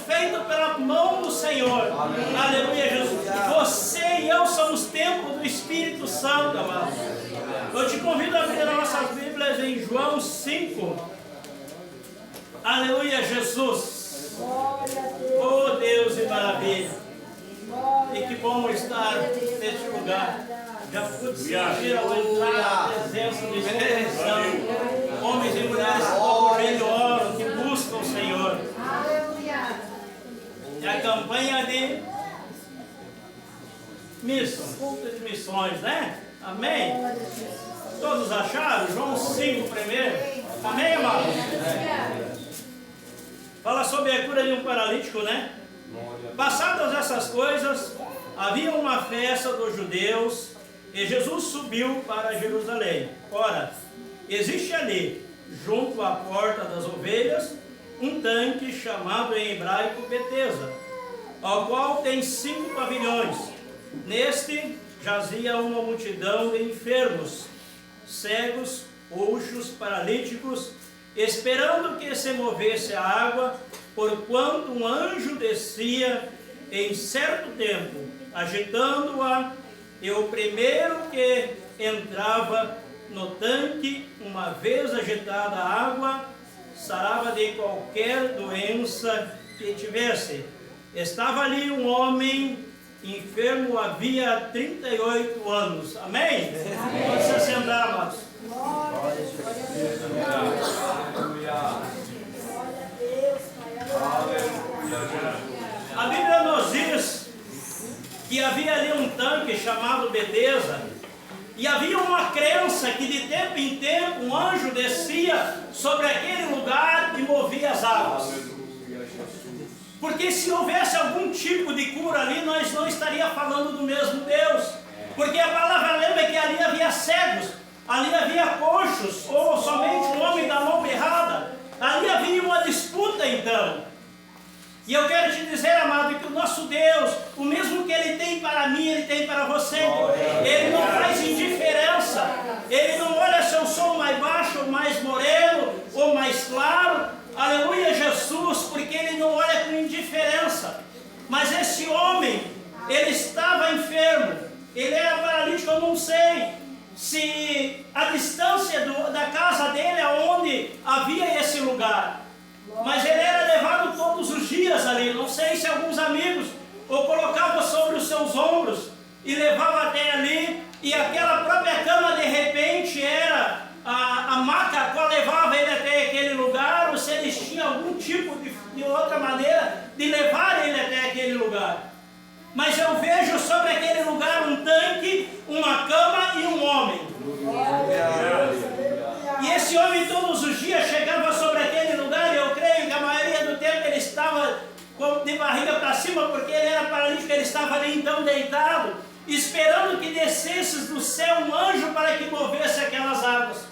feito pela mão do Senhor. Amém. Aleluia, Jesus. Você e eu somos templo do Espírito Santo, amado. Eu te convido a abrir as nossas Bíblias em João 5. Aleluia, Jesus. Oh, Deus e maravilha. E que bom estar neste lugar. Já pude sentir ao entrar na presença do Espírito Santo. Homens e mulheres que tocam e oram, que buscam o Senhor. É a campanha de missões, culto de missões, né? Amém? Todos acharam? João 5 primeiro. Amém, amados? Fala sobre a cura de um paralítico, né? Passadas essas coisas, havia uma festa dos judeus e Jesus subiu para Jerusalém. Ora, existe ali, junto à porta das ovelhas, um tanque chamado em hebraico Betesda, ao qual tem 5 pavilhões. Neste jazia uma multidão de enfermos, cegos, coxos, paralíticos, esperando que se movesse a água, porquanto um anjo descia em certo tempo, agitando-a, e o primeiro que entrava no tanque, uma vez agitada a água, sarava de qualquer doença que tivesse. Estava ali um homem enfermo havia 38 anos. Amém? Pode se sentar, amados. A Bíblia nos diz que havia ali um tanque chamado Betesda, e havia uma crença que de tempo em tempo um anjo descia sobre aquele lugar e movia as águas. Porque se houvesse algum tipo de cura ali, nós não estaríamos falando do mesmo Deus. Porque a palavra lembra que ali havia cegos, ali havia coxos, ou somente um homem da mão errada. Ali havia uma disputa então. E eu quero te dizer, amado, que o nosso Deus, o mesmo que Ele tem para mim, Ele tem para você. Ele não faz indiferença. Ele não olha se eu sou mais baixo, ou mais moreno, ou mais claro. Aleluia, Jesus, porque Ele não olha com indiferença. Mas esse homem, ele estava enfermo. Ele era paralítico, eu não sei se a distância da casa dele aonde havia esse lugar. Mas ele era levado todos os dias ali. Não sei se alguns amigos o colocavam sobre os seus ombros e levavam até ali. E aquela própria cama de repente era a maca a qual levava ele até aquele lugar. Ou se eles tinham algum tipo de outra maneira de levar ele até aquele lugar. Mas eu vejo sobre aquele lugar um tanque, uma cama e um homem. E esse homem todos os dias chegava sobre aquele lugar, e eu creio que a maioria do tempo ele estava de barriga para cima, porque ele era paralítico, ele estava ali então deitado, esperando que descesse do céu um anjo para que movesse aquelas águas.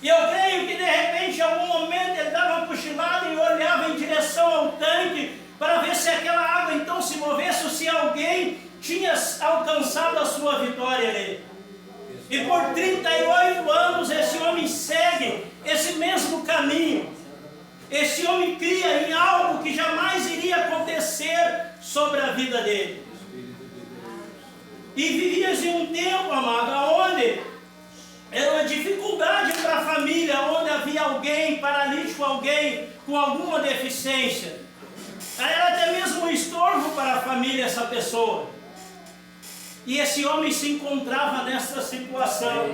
E eu creio que de repente em algum momento ele dava uma cochilada e olhava em direção ao tanque, para ver se aquela água então se movesse, ou se alguém tinha alcançado a sua vitória ali. E por 38 anos esse homem segue esse mesmo caminho. Esse homem cria em algo que jamais iria acontecer sobre a vida dele. E vivia em um tempo, amado, onde era uma dificuldade para a família, onde havia alguém paralítico, alguém com alguma deficiência. Era até mesmo um estorvo para a família essa pessoa. E esse homem se encontrava nessa situação.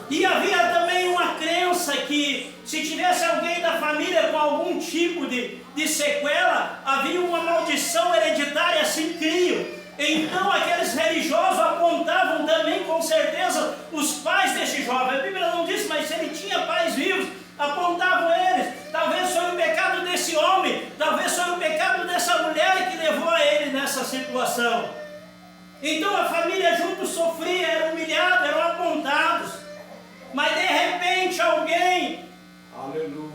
E havia também uma crença que se tivesse alguém da família com algum tipo de sequela, havia uma maldição hereditária, assim criam. Então aqueles religiosos apontavam também com certeza os pais desse jovem. A Bíblia não diz, mas se ele tinha pais vivos, apontavam eles. Talvez foi o pecado desse homem, talvez foi o pecado dessa mulher que levou a ele nessa situação. Então a família junto sofria, eram humilhados, eram apontados. Mas de repente alguém,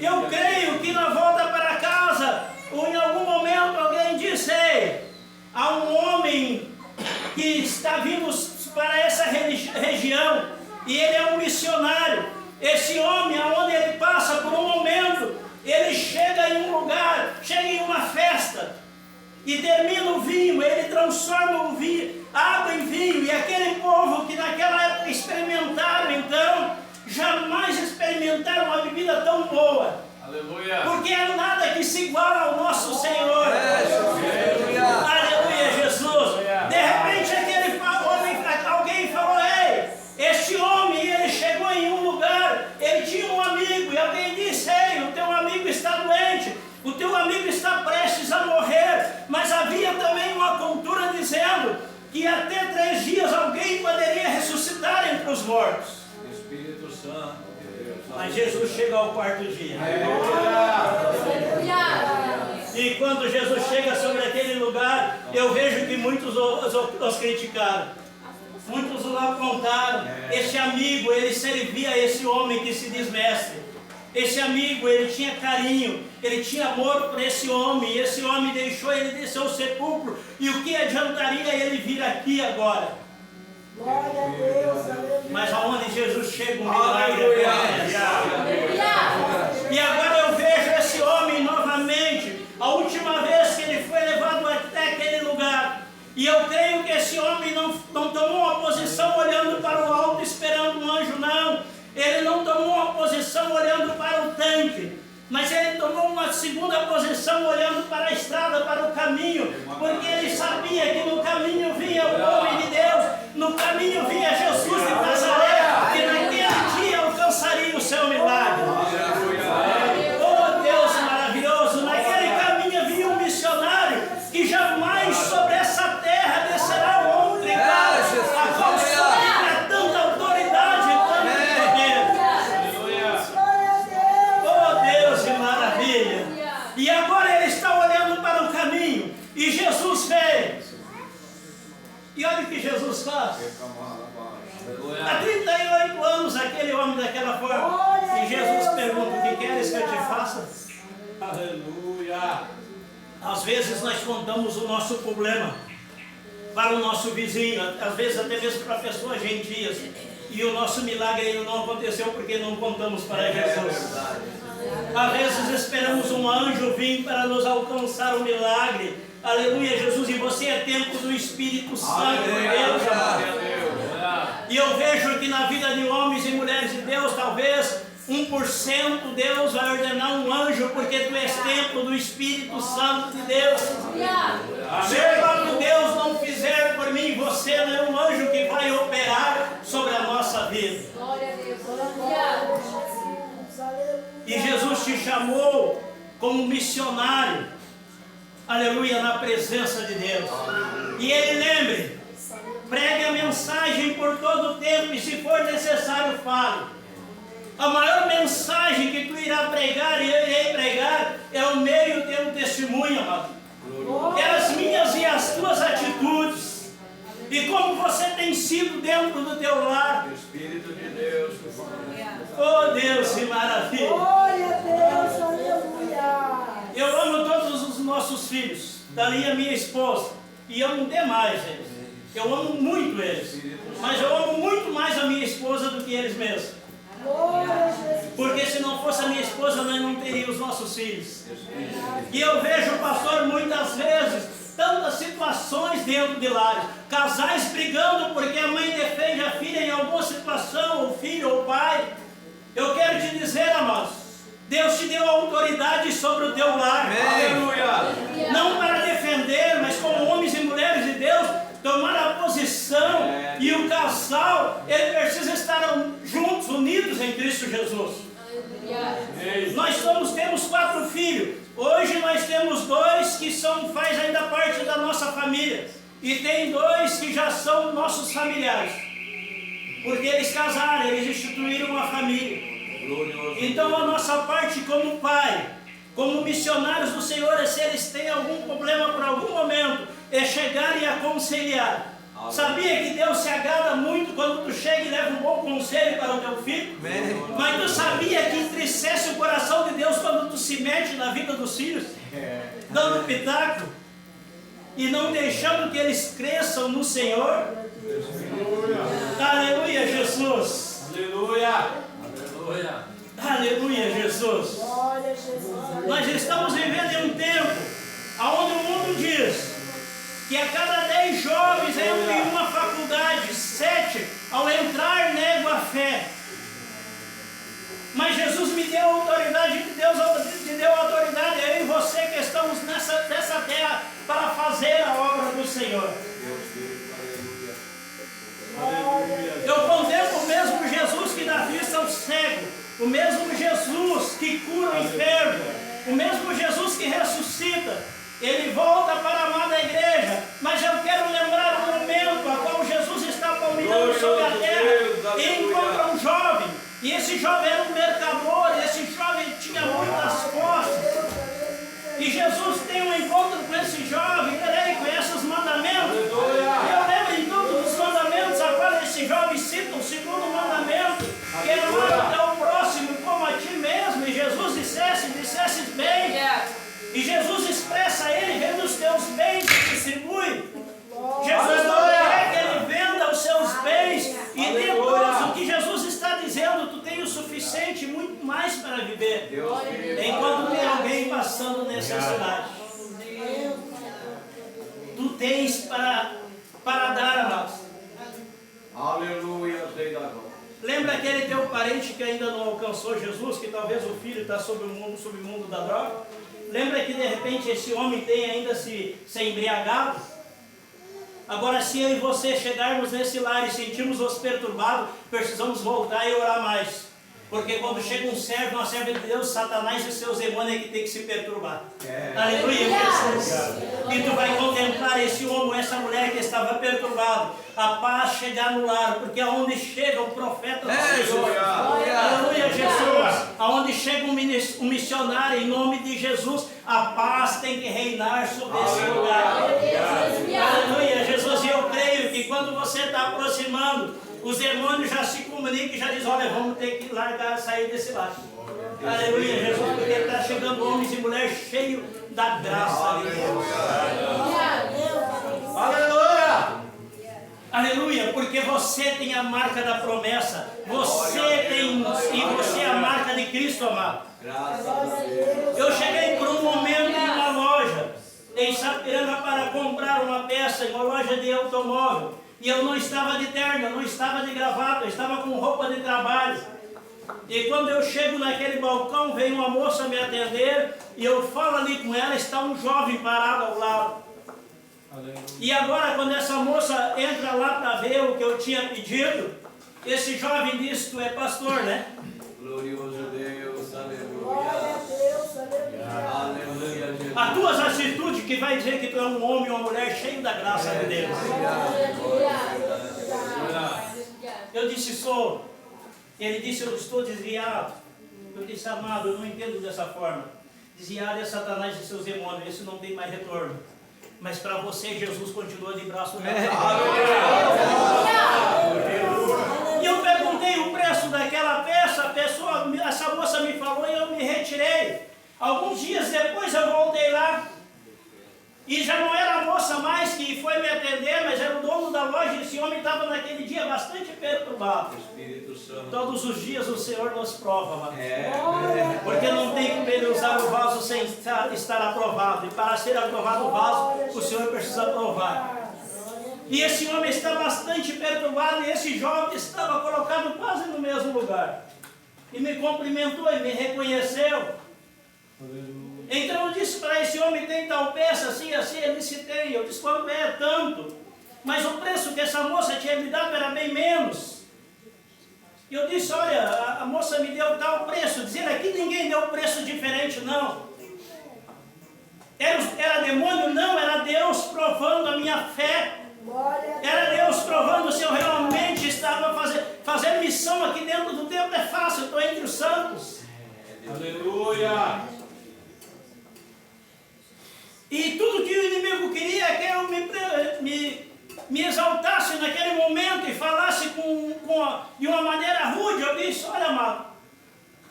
eu creio que na volta para casa, ou em algum momento alguém disse, ei, há um homem que está vindo para essa região, e ele é um missionário. Esse homem, aonde ele passa por um momento, ele chega em um lugar, chega em uma festa, e termina o vinho, ele transforma o vinho, água em vinho, e aquele povo que naquela época experimentaram, então, jamais experimentaram uma bebida tão boa. Aleluia. Porque é nada que se iguala ao nosso Senhor. Aleluia. Aleluia, Jesus. De repente alguém falou, ei, este homem, ele chegou em um lugar, ele tinha um amigo, e alguém disse, ei, o teu amigo está doente, o teu amigo está prestes a morrer. Mas havia também uma cultura dizendo que até 3 dias alguém poderia ressuscitar entre os mortos. Espírito Santo. Mas Jesus chega ao 4º dia. E quando Jesus chega sobre aquele lugar, eu vejo que muitos os criticaram. Muitos o apontaram. Esse amigo, ele servia a esse homem que se diz mestre. Esse amigo, ele tinha carinho, ele tinha amor por esse homem. E esse homem deixou ele descer ao sepulcro. E o que adiantaria ele vir aqui agora? Glória a Deus, aleluia. Mas aonde Jesus chega, um milagre acontece. E agora eu vejo esse homem novamente, a última vez que ele foi levado até aquele lugar. E eu creio que esse homem não tomou uma posição olhando para o alto esperando um anjo, não. Ele não tomou uma posição olhando para o tanque, mas ele tomou uma segunda posição olhando para a estrada, para o caminho, porque ele sabia que no caminho vinha o homem de Deus, no caminho vinha Jesus de Nazaré, que naquele dia alcançaria o seu milagre. Oh Deus maravilhoso, naquele caminho vinha um missionário que jamais sobre essa terra descerá o homem ligado, a qual tinha tanta autoridade e tanto poder. Oh Deus de maravilha. E agora ele está olhando para o caminho e Jesus veio. E olha o que Jesus faz. Há 38 anos aquele homem daquela forma. E Jesus pergunta, o que queres que eu te faça? Aleluia. Às vezes nós contamos o nosso problema para o nosso vizinho, às vezes até mesmo para pessoas gentias. E o nosso milagre ainda não aconteceu porque não contamos para Jesus. Às vezes esperamos um anjo vir para nos alcançar o milagre. Aleluia, Jesus, e você é templo do Espírito Santo de Deus, amado. E eu vejo que na vida de homens e mulheres de Deus, talvez 1% Deus vai ordenar um anjo, porque tu és templo do Espírito Santo de Deus. Se o próprio Deus não fizer por mim, você não é um anjo que vai operar sobre a nossa vida. E Jesus te chamou como missionário, aleluia, na presença de Deus. E ele lembre, pregue a mensagem por todo o tempo e se for necessário fale. A maior mensagem que tu irá pregar e eu irei pregar é o meio teu testemunho, amado. É as minhas e as tuas atitudes. E como você tem sido dentro do teu lar. Espírito de Deus. Oh Deus, que maravilha. Glória a Deus, aleluia. Eu amo todos os nossos filhos, dali a minha esposa. E amo demais eles. Eu amo muito eles. Mas eu amo muito mais a minha esposa do que eles mesmos. Porque se não fosse a minha esposa, nós não teríamos os nossos filhos. E eu vejo, pastor, muitas vezes tantas situações dentro de lares, casais brigando porque a mãe defende a filha em alguma situação, ou filho ou pai. Eu quero te dizer, amados, Deus te deu autoridade sobre o teu lar. Aleluia. Não para defender, mas como homens e mulheres de Deus, tomar a posição. E o casal, ele precisa estar juntos, unidos em Cristo Jesus. Nós temos 4 filhos. Hoje nós temos 2 que faz ainda parte da nossa família. E tem 2 que já são nossos familiares. Porque eles casaram, eles instituíram uma família. Então a nossa parte como pai, como missionários do Senhor, é se eles têm algum problema por algum momento, é chegar e aconselhar. Sabia que Deus se agrada muito quando tu chega e leva um bom conselho para o teu filho? Mas tu sabia que entristece o coração de Deus quando tu se mete na vida dos filhos? Dando pitaco e não deixando que eles cresçam no Senhor? Aleluia, Jesus! Aleluia! Aleluia! Aleluia, Jesus! Nós estamos vivendo em um tempo onde o mundo diz Senhor. Eu contemplo o mesmo Jesus que dá vista ao cego, o mesmo Jesus que cura o enfermo, o mesmo Jesus que ressuscita. Ele volta para a amada igreja, mas eu quero lembrar o momento a qual Jesus está caminhando sobre a terra e encontra um jovem. E esse jovem era um mercador, e esse jovem tinha muitas posses. E Jesus tem um encontro com esse jovem, ele conhece os mandamentos. E eu lembro em todos os mandamentos, agora esse jovem cita o segundo mandamento, que é amar ao próximo como a ti mesmo. E Jesus dissesse bem. E Jesus expressa a ele, vendo os teus bens e distribui. Jesus não quer que ele venda os seus bens e dê tudo. O que Jesus está dizendo, tu tens o suficiente, muito mais para viver. Enquanto tem alguém passando necessidade. Tu tens para dar, amados. Aleluia, Rei da glória. Lembra aquele teu parente que ainda não alcançou Jesus, que talvez o filho está sob o submundo da droga? Lembra que de repente esse homem tem ainda se embriagado? Agora, se eu e você chegarmos nesse lar e sentirmos-nos perturbados, precisamos voltar e orar mais. Porque quando chega um servo, uma serva de Deus, Satanás e seus demônios é que tem que se perturbar. Aleluia, Jesus. E tu vai contemplar esse homem, essa mulher que estava perturbado. A paz chegar no lar, porque aonde chega o profeta do Senhor. Aleluia, Jesus. Aonde chega um missionário em nome de Jesus, a paz tem que reinar sobre esse lugar. Aleluia, Jesus. E eu creio que quando você está aproximando, os demônios já se comunicam e já dizem, olha, vamos ter que largar, sair desse lado. Aleluia, Jesus, porque está chegando homens e mulheres cheios da graça de Deus. Aleluia! Aleluia, porque você tem a marca da promessa. Você tem, e você é a marca de Cristo, amado. Eu cheguei por um momento em uma loja, em Sapiranga, para comprar uma peça, em uma loja de automóvel. E eu não estava de terno, eu não estava de gravata, eu estava com roupa de trabalho. E quando eu chego naquele balcão, vem uma moça me atender, e eu falo ali com ela, está um jovem parado ao lado. E agora, quando essa moça entra lá para ver o que eu tinha pedido, esse jovem disse, tu é pastor, né? Glorioso Deus, aleluia. Glória a Deus, aleluia. Aleluia, Jesus. As tuas atitudes que vai dizer que tu é um homem ou uma mulher cheio da graça de Deus. Eu disse, sou. Ele disse, eu estou desviado. Eu disse, amado, eu não entendo dessa forma. Desviado é Satanás e seus demônios, esse não tem mais retorno. Mas para você, Jesus continua de braço aberto. E eu perguntei o preço daquela peça, essa moça me falou e eu me retirei. Alguns dias depois eu voltei lá. E já não era a moça mais que foi me atender, mas era o dono da loja. E esse homem estava naquele dia bastante perturbado. Espírito Santo. Todos os dias o Senhor nos prova, mano. Porque não tem como ele usar o vaso sem estar aprovado. E para ser aprovado o vaso, o Senhor precisa provar. E esse homem está bastante perturbado. E esse jovem estava colocado quase no mesmo lugar. E me cumprimentou e me reconheceu. Então eu disse para esse homem, tem tal peça, assim, assim, ele disse, tem. Eu disse, quanto é? Tanto. Mas o preço que essa moça tinha me dado era bem menos. E eu disse, olha, a moça me deu tal preço, dizendo aqui ninguém deu preço diferente, não. Era demônio? Não, era Deus provando a minha fé. Era Deus provando se eu realmente estava fazendo missão aqui dentro do templo. É fácil, eu estou entre os santos. Aleluia. E tudo que o inimigo queria é que eu me exaltasse naquele momento e falasse de uma maneira rude. Eu disse, olha, amado,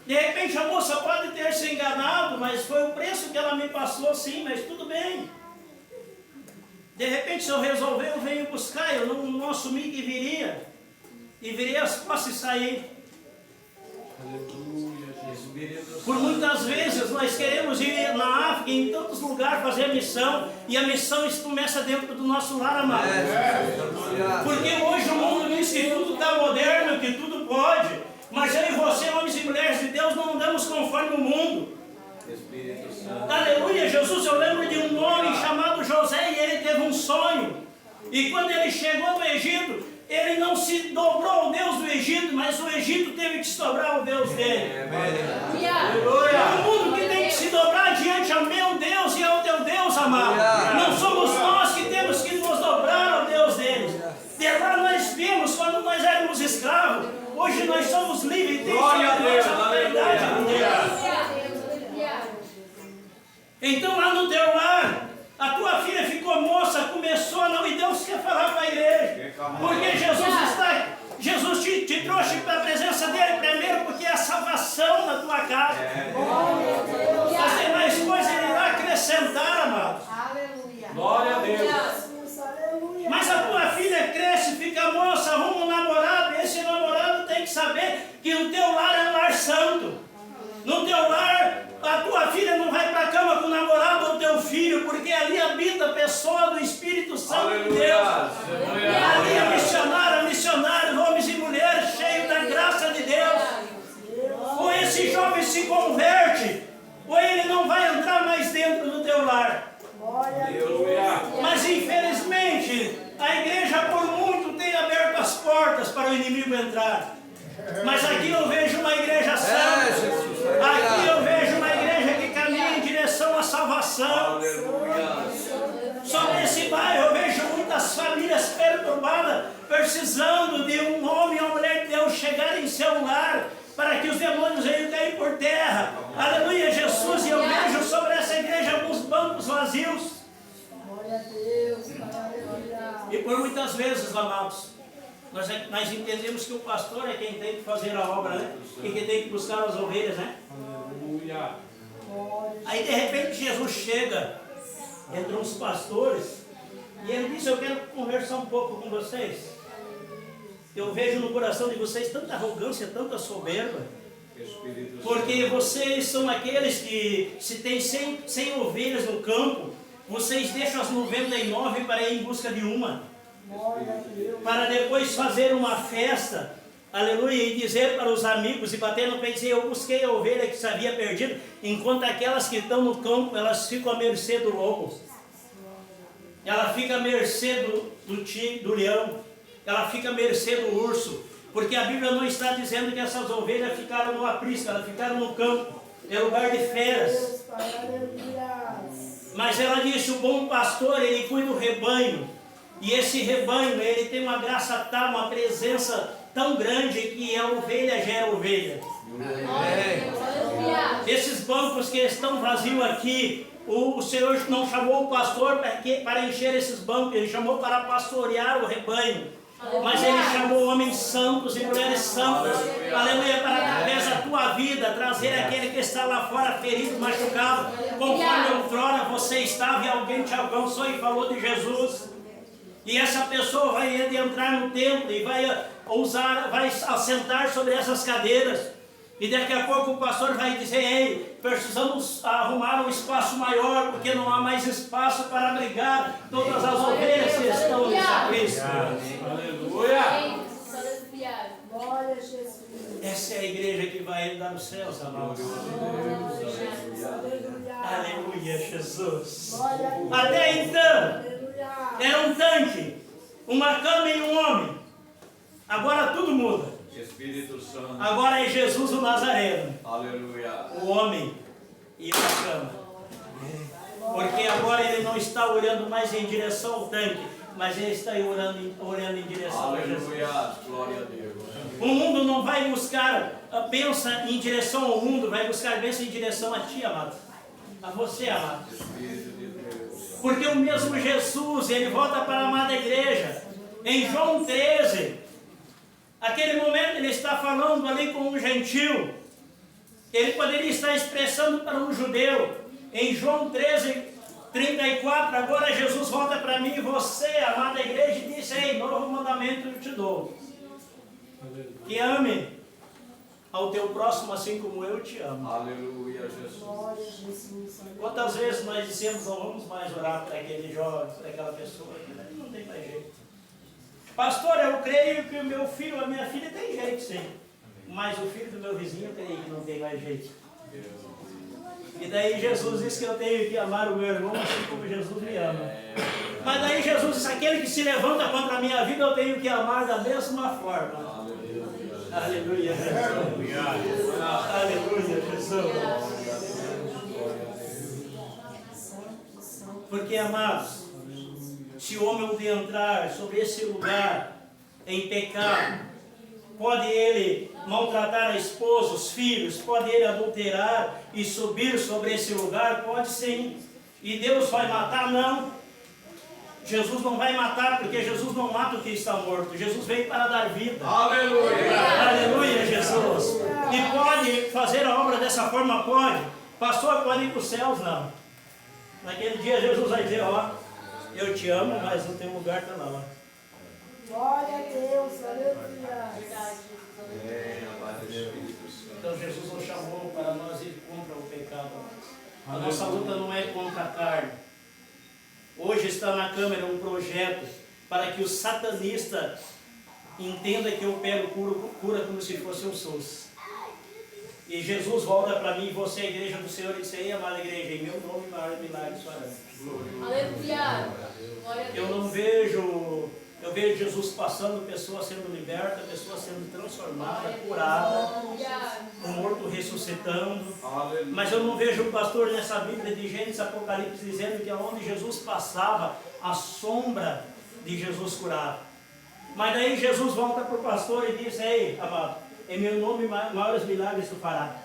de repente a moça pode ter se enganado, mas foi o preço que ela me passou, sim, mas tudo bem. De repente, se eu resolver, eu venho buscar, eu não assumi que viria. E virei as costas e saí. Por muitas vezes nós queremos ir na África, em tantos lugares, fazer missão, e a missão começa dentro do nosso lar, amado. Porque hoje o mundo diz que tudo está moderno, que tudo pode, mas eu e você, homens e mulheres de Deus, não andamos conforme o mundo. Aleluia, Jesus. Eu lembro de um homem chamado José, e ele teve um sonho. E quando ele chegou no Egito, ele não se dobrou ao Deus do Egito, mas o Egito teve que se dobrar ao Deus dele. É o mundo que tem que se dobrar diante ao meu Deus e ao teu Deus, amado. Não somos nós que temos que nos dobrar ao Deus deles. De lá nós vimos quando nós éramos escravos. Hoje nós somos livres e temos a autoridade de Deus. Então lá no teu lar, a tua filha ficou moça, começou a não, e Deus quer falar para a igreja. Porque Jesus te trouxe para a presença dele primeiro, porque é a salvação na tua casa. As demais coisas ele irá acrescentar, amado. Glória a Deus. Mas a tua filha cresce, fica moça, arruma um namorado, e esse namorado tem que saber que o teu lar é um lar santo. No teu lar, a tua filha não vai para a cama com o namorado ou teu filho, porque ali habita a pessoa do Espírito Santo de Deus. Ali é missionários, homens e mulheres cheios da graça de Deus. Ou esse jovem se converte, ou ele não vai entrar mais dentro do teu lar. Mas infelizmente, a igreja por muito tem aberto as portas para o inimigo entrar. Mas aqui eu vejo uma igreja santa. Aqui eu vejo uma igreja que caminha em direção à salvação. Só nesse bairro eu vejo muitas famílias perturbadas, precisando de um homem ou mulher de Deus chegar em seu lar, para que os demônios venham cair por terra. Aleluia, Jesus. E eu vejo sobre essa igreja alguns bancos vazios. E por muitas vezes, amados, nós entendemos que o pastor é quem tem que fazer a obra, né? E que tem que buscar as ovelhas, né? Aleluia. Aí de repente Jesus chega entre uns pastores e ele diz: eu quero conversar um pouco com vocês. Eu vejo no coração de vocês tanta arrogância, tanta soberba, porque vocês são aqueles que, se tem 100 ovelhas no campo, vocês deixam as 99 para ir em busca de uma, para depois fazer uma festa, aleluia, e dizer para os amigos e bater no peito e dizer: eu busquei a ovelha que se havia perdido, enquanto aquelas que estão no campo, elas ficam à mercê do lobo, ela fica à mercê do leão, ela fica à mercê do urso, porque a Bíblia não está dizendo que essas ovelhas ficaram no aprisco, elas ficaram no campo, é lugar de feras. Mas ela disse: o bom pastor, ele cuida do rebanho, e esse rebanho, ele tem uma graça tal, uma presença tão grande, que a ovelha gera ovelha. Esses bancos que estão vazios aqui, o Senhor não chamou o pastor para encher esses bancos, ele chamou para pastorear o rebanho. Mas ele chamou homens santos e mulheres santas, aleluia, para através da tua vida trazer aquele que está lá fora ferido, machucado, conforme outrora você estava e alguém te alcançou e falou de Jesus. E essa pessoa vai entrar no templo e vai assentar sobre essas cadeiras. E daqui a pouco o pastor vai dizer: ei, precisamos arrumar um espaço maior, porque não há mais espaço para abrigar todas as ovelhas que estão nesse aprisco. Aleluia! Glória a Jesus. Essa é a igreja que vai entrar nos céus, amados. Aleluia, Jesus. Até então, era um tanque, uma cama e um homem. Agora tudo muda. Espírito Santo. Agora é Jesus o Nazareno. Aleluia. O homem e a cama. Porque agora ele não está olhando mais em direção ao tanque, mas ele está olhando em direção a Jesus. Aleluia. Glória a Deus. O mundo não vai buscar a bênção em direção ao mundo, vai buscar a bênção em direção a ti, amado. A você, amado. Espírito de Deus. Porque o mesmo Jesus, ele volta para a amada igreja. Em João 13, aquele momento ele está falando ali com um gentil. Ele poderia estar expressando para um judeu. Em João 13, 34, agora Jesus volta para mim e você, amada igreja, e diz: ei, novo mandamento eu te dou. Que ame ao teu próximo assim como eu te amo. Aleluia, Jesus. Quantas vezes nós dissemos: não vamos mais orar para aquele jovem, para aquela pessoa, não tem mais jeito. Pastor, eu creio que o meu filho, a minha filha tem jeito, sim. Mas o filho do meu vizinho, eu creio que não tem mais jeito. E daí Jesus disse que eu tenho que amar o meu irmão assim como Jesus me ama. Mas daí Jesus disse, aquele que se levanta contra a minha vida, eu tenho que amar da mesma forma. Aleluia, Jesus. Aleluia, Jesus. Porque, amados, se o homem de entrar sobre esse lugar em pecado, pode ele maltratar a esposa, os filhos, pode ele adulterar e subir sobre esse lugar? Pode sim. E Deus vai matar? Não. Jesus não vai matar, porque Jesus não mata o que está morto. Jesus veio para dar vida. Aleluia! Aleluia, Jesus. E pode fazer a obra dessa forma? Pode. Pastor, pode ir para os céus? Não. Naquele dia Jesus vai dizer, ó, eu te amo, mas o teu lugar está lá. Glória a Deus, aleluia. Então Jesus nos chamou para nós ir contra o pecado. A nossa luta não é contra a carne. Hoje está na Câmara um projeto para que o satanista entenda que eu pego cura como se fosse um SUS. E Jesus volta para mim e você, a igreja do Senhor, e diz, ei, amada igreja, em meu nome, maior milagre fará. Aleluia. Glória a Eu Deus. não vejo, eu vejo Jesus passando, pessoas sendo libertas, pessoas sendo transformadas, curadas, o morto ressuscitando. Mas eu não vejo o pastor nessa Bíblia de Gênesis, Apocalipse, dizendo que aonde Jesus passava, a sombra de Jesus curava. Mas daí Jesus volta para o pastor e diz, ei, amado, em meu nome maiores milagres tu fará.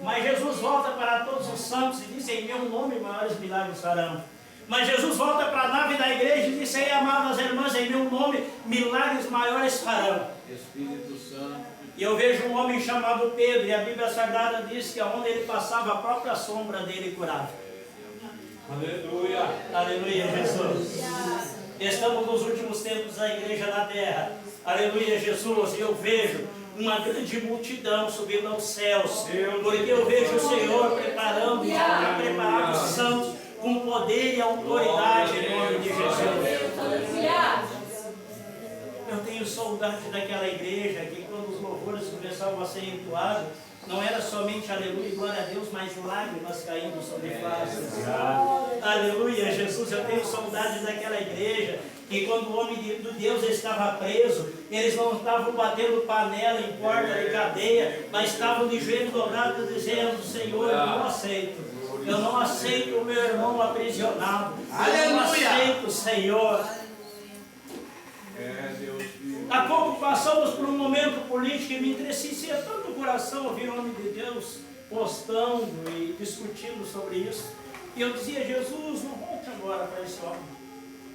Mas Jesus volta para todos os santos e diz, em meu nome maiores milagres farão. Mas Jesus volta para a nave da igreja e diz, ei, amadas irmãs, em meu nome milagres maiores farão. Espírito Santo. E eu vejo um homem chamado Pedro, e a Bíblia Sagrada diz que aonde ele passava, a própria sombra dele curava. Aleluia. Aleluia, Jesus. Estamos nos últimos tempos da igreja na terra. Aleluia, Jesus. E eu vejo uma grande multidão subindo aos céus. Porque eu vejo o Senhor preparando os santos com poder e autoridade em nome de Jesus. Eu tenho saudade daquela igreja que quando os louvores começavam a ser entoados, não era somente aleluia e glória a Deus, mas lágrimas caindo sobre faces. Aleluia, Jesus, eu tenho saudade daquela igreja que quando o homem de Deus estava preso, eles não estavam batendo panela em porta de cadeia, mas estavam de joelho dobrado dizendo, Senhor, eu não aceito. Eu não aceito o meu irmão aprisionado. Eu não aceito, Senhor. Há pouco passamos por um momento político e me entristecia tanto o coração ouvir o homem de Deus postando e discutindo sobre isso. E eu dizia, Jesus, não volte agora para esse homem.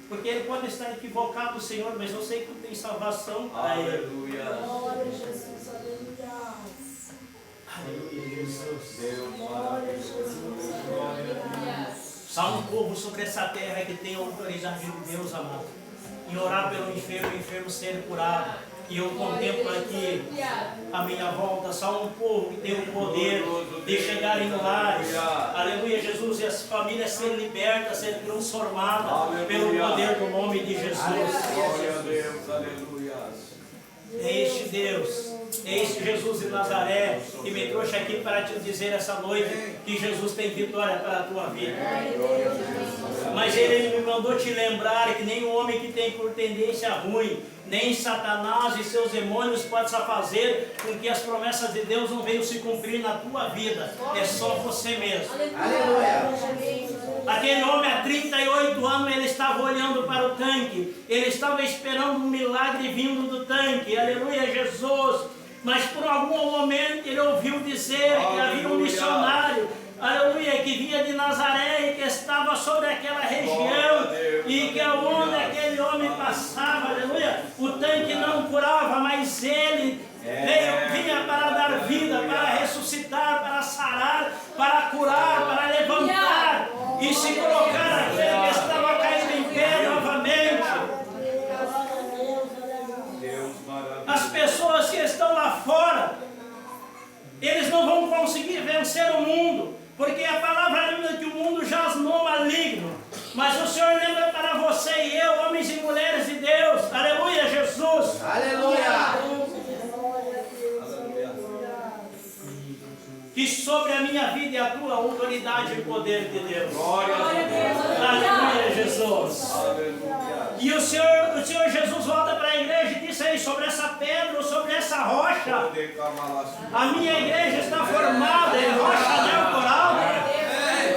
Porque ele pode estar equivocado, Senhor, mas eu sei que tu tem salvação para ele. Aleluia. Glória a Jesus, aleluia. Aleluia, Jesus. Deus Glória a Jesus, aleluia. Há um povo sobre essa terra que tem a autoridade de Deus, amado. E orar pelo enfermo, o enfermo ser curado. E eu contemplo aqui a minha volta, só um povo que tem o poder de chegar em lares. Aleluia, Jesus, e as famílias serem libertas, serem transformadas pelo poder do nome de Jesus. Glória a Deus, aleluia. É este Deus, é este Jesus de Nazaré que me trouxe aqui para te dizer essa noite que Jesus tem vitória para a tua vida. Mas Ele me mandou te lembrar que nem o homem que tem por tendência ruim, nem Satanás e seus demônios possam fazer com que as promessas de Deus não venham se cumprir na tua vida. É só você mesmo. Aleluia. Aquele homem há 38 anos, ele estava olhando para o tanque. Ele estava esperando um milagre vindo do tanque. Aleluia, Jesus. Mas por algum momento ele ouviu dizer que havia um missionário, aleluia, que vinha de Nazaré e que estava sobre aquela região. E que aonde aquele homem passava, aleluia, o tanque não curava, mas ele vinha para dar vida, para ressuscitar, para sarar, para curar, para levantar e se colocar aquele que estava caído em pé novamente. As pessoas que estão lá fora, eles não vão conseguir vencer o mundo, porque a palavra lembra que o mundo jaz no maligno. Mas o Senhor lembra para você e eu, homens e mulheres de Deus. Aleluia, Jesus. Aleluia. Que sobre a minha vida e a tua autoridade e poder de Deus. Glória a Deus. Aleluia, Jesus. Aleluia. sei, sobre essa pedra ou sobre essa rocha. De camalaço. A minha igreja está formada em rocha neocoral.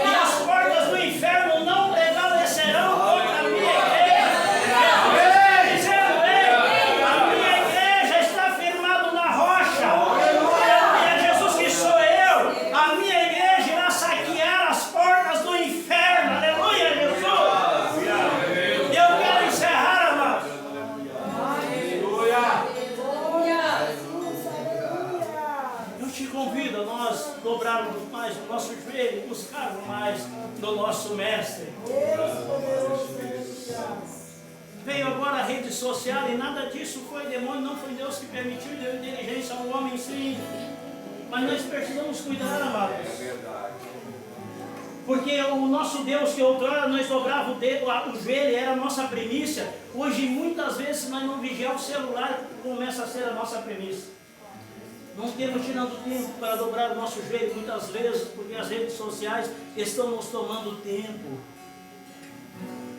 E as portas do inferno não prevalecerão contra a minha igreja. Dizendo, ei, a minha igreja está firmada na rocha. Aleluia, Jesus que sou eu. A minha igreja irá saquear as portas do inferno. Aleluia, Jesus. Eu quero encerrar, amados. Eu te convido a nós dobrarmos mais o nosso joelho e buscarmos mais do nosso mestre. Veio agora a rede social e nada disso foi demônio, não foi Deus que permitiu, deu inteligência ao homem, sim. Mas nós precisamos cuidar, amados. Porque o nosso Deus, que outrora nós dobrava o joelho, era a nossa primícia. Hoje, muitas vezes, nós não vigiamos o celular, começa a ser a nossa primícia. Não temos tirando tempo para dobrar o nosso joelho, muitas vezes, porque as redes sociais estão nos tomando tempo.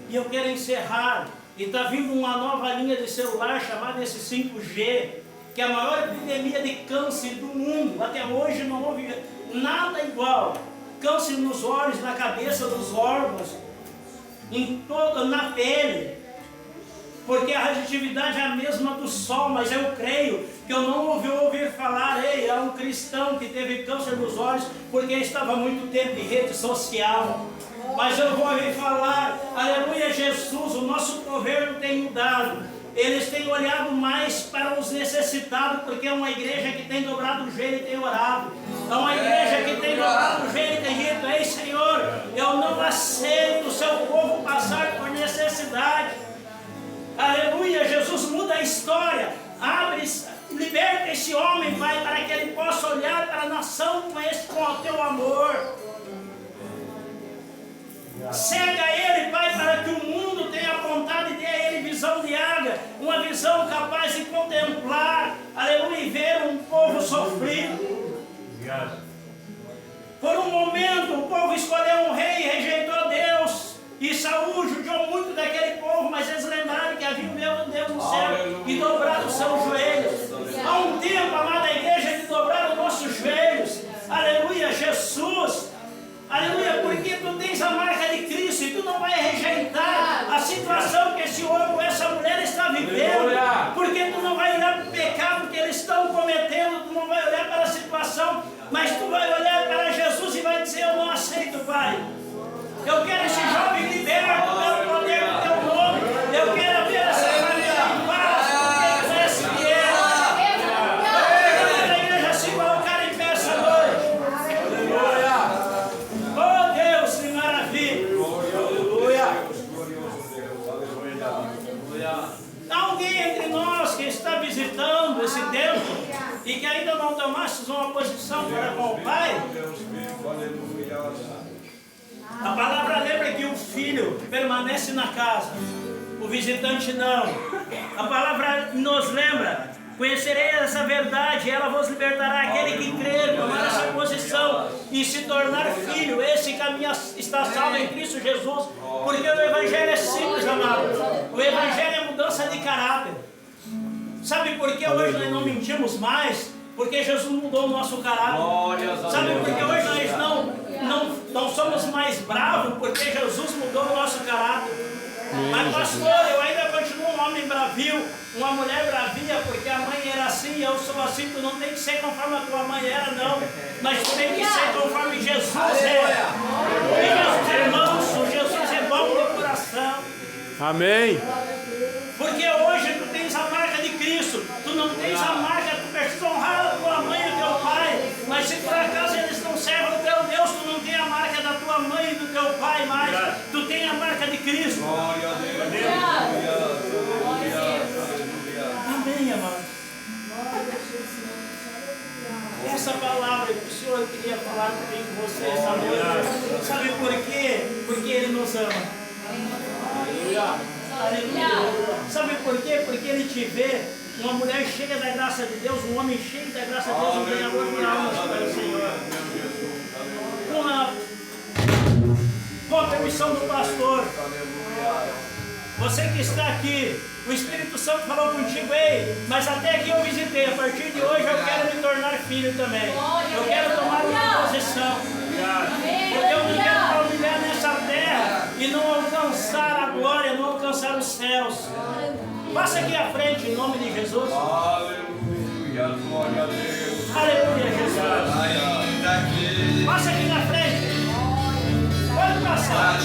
E eu quero encerrar. E está vindo uma nova linha de celular chamada esse 5G, que é a maior epidemia de câncer do mundo. Até hoje não houve nada igual. Câncer nos olhos, na cabeça, nos órgãos, na pele. Porque a radioatividade é a mesma do sol, mas eu creio que eu não ouvi falar, ei, há um cristão que teve câncer nos olhos porque estava muito tempo em rede social. Mas eu vou ouvir falar, aleluia, Jesus, o nosso governo tem mudado. Eles têm olhado mais para os necessitados, porque é uma igreja que tem dobrado o joelho e tem orado. É uma igreja que tem dobrado o joelho e tem dito, ei Senhor, eu não aceito o seu povo passar por necessidade. Aleluia, Jesus muda a história, liberta esse homem, Pai, para que ele possa olhar para a nação com o teu amor. Cega ele, Pai, para que o mundo tenha vontade de ter a ele visão de águia, uma visão capaz de contemplar, aleluia, e ver um povo sofrido. Por um momento o povo escolheu um rei e rejeitou Deus, e Saul judiou muito daquele povo, mas eles lembraram que havia um Deus no céu e dobraram os seus joelhos. Há um tempo, amada igreja, de dobrar os nossos joelhos, aleluia, Jesus. Aleluia, porque tu tens a marca de Cristo e tu não vai rejeitar a situação que esse homem ou essa mulher está vivendo, porque tu não vai olhar para o pecado que eles estão cometendo, tu não vai olhar para a situação, mas tu vai olhar para Jesus e vai dizer, eu não aceito, Pai. Eu quero esse jovem liberto pelo poder do teu nome, eu quero ver essa família em paz, porque tu és fiel. Eu quero a igreja se colocar em pé essa noite. Oh Deus, que maravilha! Há alguém entre nós que está visitando esse templo e que ainda não tomaste uma posição para com o Pai? A palavra lembra que o filho permanece na casa, o visitante não. A palavra nos lembra, conhecerei essa verdade, ela vos libertará. Aquele que crer, tomar essa posição e se tornar filho, esse caminho está salvo em Cristo Jesus, porque o Evangelho é simples, amado. O Evangelho é mudança de caráter. Sabe por que hoje nós não mentimos mais? Porque Jesus mudou o nosso caráter. Sabe por que hoje nós não somos mais bravos? Porque Jesus mudou o nosso caráter. Mas pastor, eu ainda continuo um homem bravio, uma mulher bravia, porque a mãe era assim, eu sou assim. Tu não tem que ser conforme a tua mãe era, não, mas tu tem que ser conforme Jesus é. E meus irmãos, Jesus é bom de coração. Amém. Porque hoje tu tens a marca de Cristo, tu não tens a marca, tu precisa honrar a tua mãe e o teu pai, mas se por acaso eles não servem o teu Deus, tu não tem a marca da tua mãe e do teu pai mais, tu tem a marca de Cristo. Amém, amado. Essa palavra que o Senhor queria falar comigo com você essa noite, sabe por quê? Porque Ele nos ama. Aleluia. Sabe por quê? Porque Ele te vê uma mulher cheia da graça de Deus, um homem cheio da graça de Deus, um ganhador por almas para o Senhor. Com a permissão do pastor, Você que está aqui, o Espírito Santo falou contigo, ei, mas até aqui eu visitei, a partir de hoje eu quero me tornar filho também. Eu quero tomar uma posição. Porque eu não quero palmilhar nessa terra e não alcançar a glória, não alcançar os céus. Passa aqui à frente em nome de Jesus. Aleluia, glória a Deus. Aleluia, Jesus. Passa aqui na frente. Pode passar.